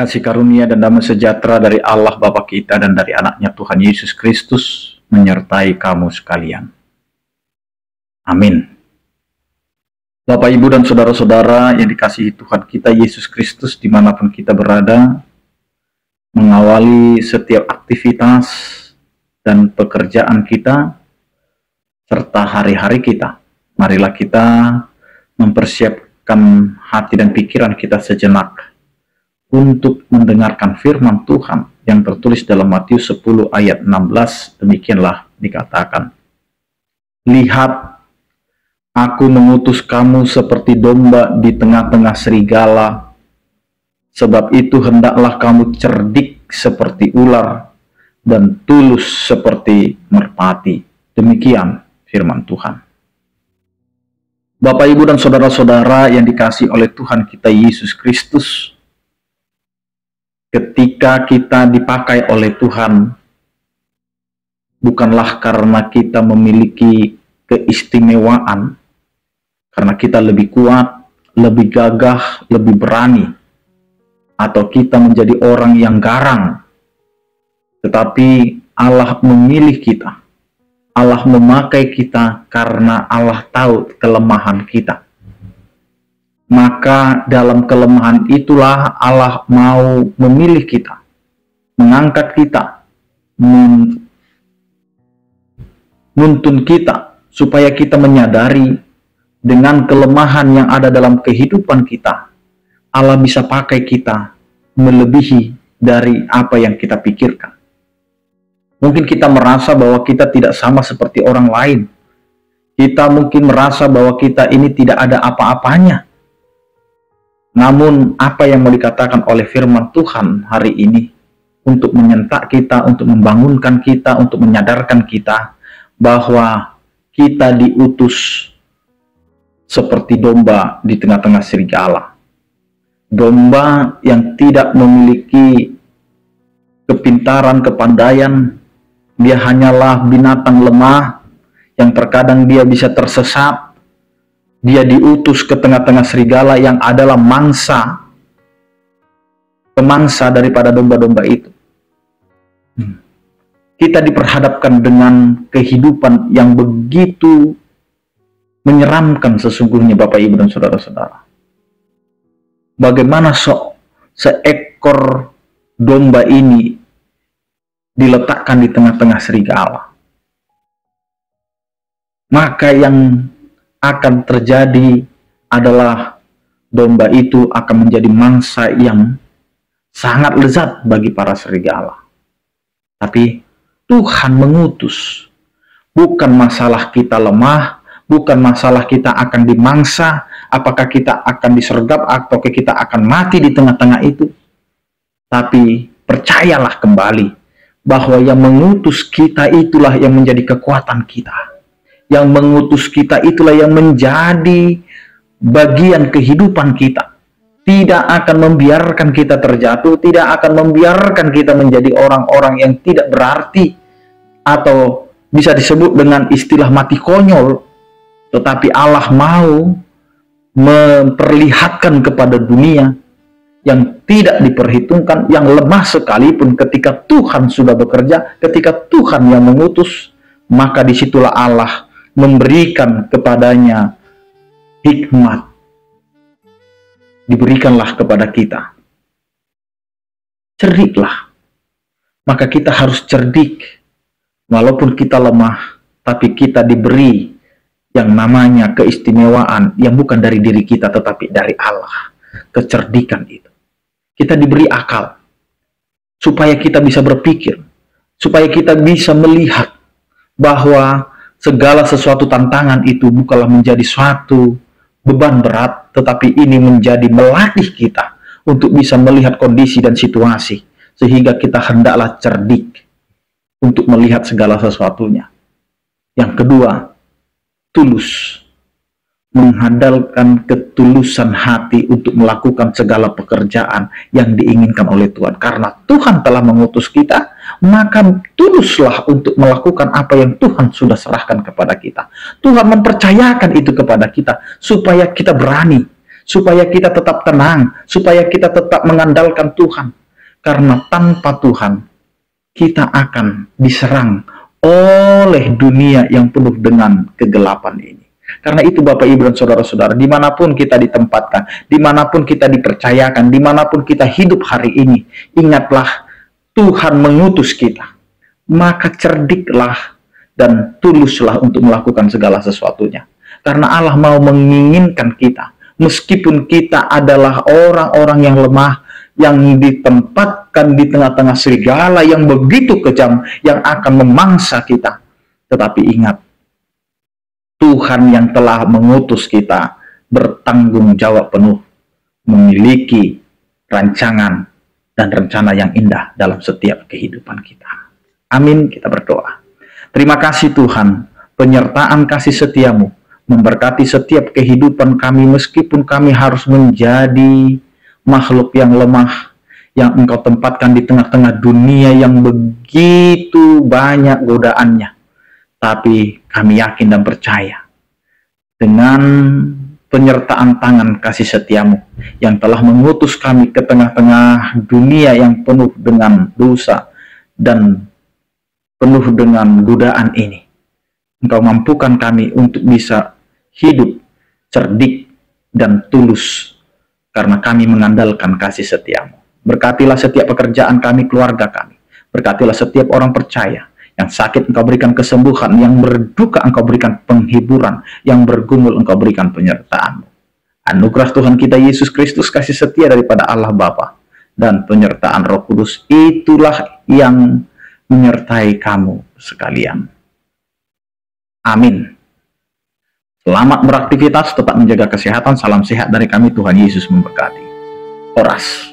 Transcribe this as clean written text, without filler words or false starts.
Kasih karunia dan damai sejahtera dari Allah Bapa kita dan dari anaknya Tuhan Yesus Kristus menyertai kamu sekalian. Amin. Bapak, Ibu, dan saudara-saudara yang dikasihi Tuhan kita Yesus Kristus dimanapun kita berada, mengawali setiap aktivitas dan pekerjaan kita, serta hari-hari kita, marilah kita mempersiapkan hati dan pikiran kita sejenak untuk mendengarkan firman Tuhan yang tertulis dalam Matius 10 ayat 16. Demikianlah dikatakan, "Lihat, aku mengutus kamu seperti domba di tengah-tengah serigala. Sebab itu hendaklah kamu cerdik seperti ular dan tulus seperti merpati." Demikian firman Tuhan. Bapak, Ibu, dan saudara-saudara yang dikasihi oleh Tuhan kita Yesus Kristus, ketika kita dipakai oleh Tuhan, bukanlah karena kita memiliki keistimewaan, karena kita lebih kuat, lebih gagah, lebih berani, atau kita menjadi orang yang garang. Tetapi Allah memilih kita, Allah memakai kita karena Allah tahu kelemahan kita. Maka dalam kelemahan itulah Allah mau memilih kita, mengangkat kita, menuntun kita, supaya kita menyadari dengan kelemahan yang ada dalam kehidupan kita, Allah bisa pakai kita melebihi dari apa yang kita pikirkan. Mungkin kita merasa bahwa kita tidak sama seperti orang lain. Kita mungkin merasa bahwa kita ini tidak ada apa-apanya. Namun apa yang mau dikatakan oleh firman Tuhan hari ini untuk menyentak kita, untuk membangunkan kita, untuk menyadarkan kita bahwa kita diutus seperti domba di tengah-tengah serigala. Domba yang tidak memiliki kepintaran, kepandaian, dia hanyalah binatang lemah yang terkadang dia bisa tersesat. Dia diutus ke tengah-tengah serigala yang adalah pemangsa daripada domba-domba itu. Kita diperhadapkan dengan kehidupan yang begitu menyeramkan sesungguhnya, Bapak, Ibu, dan saudara-saudara. Bagaimana seekor domba ini diletakkan di tengah-tengah serigala. Maka yang akan terjadi adalah domba itu akan menjadi mangsa yang sangat lezat bagi para serigala. Tapi Tuhan mengutus. Bukan masalah kita lemah, bukan masalah kita akan dimangsa, apakah kita akan disergap atau kita akan mati di tengah-tengah itu. Tapi percayalah kembali bahwa yang mengutus kita itulah yang menjadi kekuatan kita. Yang mengutus kita itulah yang menjadi bagian kehidupan kita. Tidak akan membiarkan kita terjatuh, tidak akan membiarkan kita menjadi orang-orang yang tidak berarti, atau bisa disebut dengan istilah mati konyol. Tetapi Allah mau memperlihatkan kepada dunia yang tidak diperhitungkan, yang lemah sekalipun, ketika Tuhan sudah bekerja, ketika Tuhan yang mengutus, maka disitulah Allah memberikan kepadanya hikmat. Diberikanlah kepada kita. Cerdiklah. Maka kita harus cerdik. Walaupun kita lemah, tapi kita diberi yang namanya keistimewaan yang bukan dari diri kita, tetapi dari Allah. Kecerdikan itu. Kita diberi akal. Supaya kita bisa berpikir. Supaya kita bisa melihat bahwa segala sesuatu tantangan itu bukanlah menjadi suatu beban berat, tetapi ini menjadi melatih kita untuk bisa melihat kondisi dan situasi, sehingga kita hendaklah cerdik untuk melihat segala sesuatunya. Yang kedua, tulus. Mengandalkan ketulusan hati untuk melakukan segala pekerjaan yang diinginkan oleh Tuhan. Karena Tuhan telah mengutus kita, maka tuluslah untuk melakukan apa yang Tuhan sudah serahkan kepada kita. Tuhan mempercayakan itu kepada kita, supaya kita berani, supaya kita tetap tenang, supaya kita tetap mengandalkan Tuhan. Karena tanpa Tuhan, kita akan diserang oleh dunia yang penuh dengan kegelapan ini. Karena itu Bapak, Ibu, dan Saudara-saudara, dimanapun kita ditempatkan, dimanapun kita dipercayakan, dimanapun kita hidup hari ini, ingatlah Tuhan mengutus kita. Maka cerdiklah dan tuluslah untuk melakukan segala sesuatunya. Karena Allah mau menginginkan kita, meskipun kita adalah orang-orang yang lemah, yang ditempatkan di tengah-tengah serigala yang begitu kejam, yang akan memangsa kita. Tetapi ingat, Tuhan yang telah mengutus kita bertanggung jawab penuh, memiliki rancangan dan rencana yang indah dalam setiap kehidupan kita. Amin, kita berdoa. Terima kasih Tuhan, penyertaan kasih setiamu memberkati setiap kehidupan kami, meskipun kami harus menjadi makhluk yang lemah, yang Engkau tempatkan di tengah-tengah dunia yang begitu banyak godaannya. Tapi kami yakin dan percaya, dengan penyertaan tangan kasih setiamu yang telah mengutus kami ke tengah-tengah dunia yang penuh dengan dosa dan penuh dengan godaan ini, Engkau mampukan kami untuk bisa hidup cerdik dan tulus, karena kami mengandalkan kasih setiamu. Berkatilah setiap pekerjaan kami, keluarga kami. Berkatilah setiap orang percaya. Yang sakit Engkau berikan kesembuhan, yang berduka Engkau berikan penghiburan, yang bergumul Engkau berikan penyertaan-Mu. Anugerah Tuhan kita Yesus Kristus, kasih setia daripada Allah Bapa, dan penyertaan Roh Kudus, itulah yang menyertai kamu sekalian. Amin. Selamat beraktivitas, tetap menjaga kesehatan. Salam sehat dari kami, Tuhan Yesus memberkati. Oras.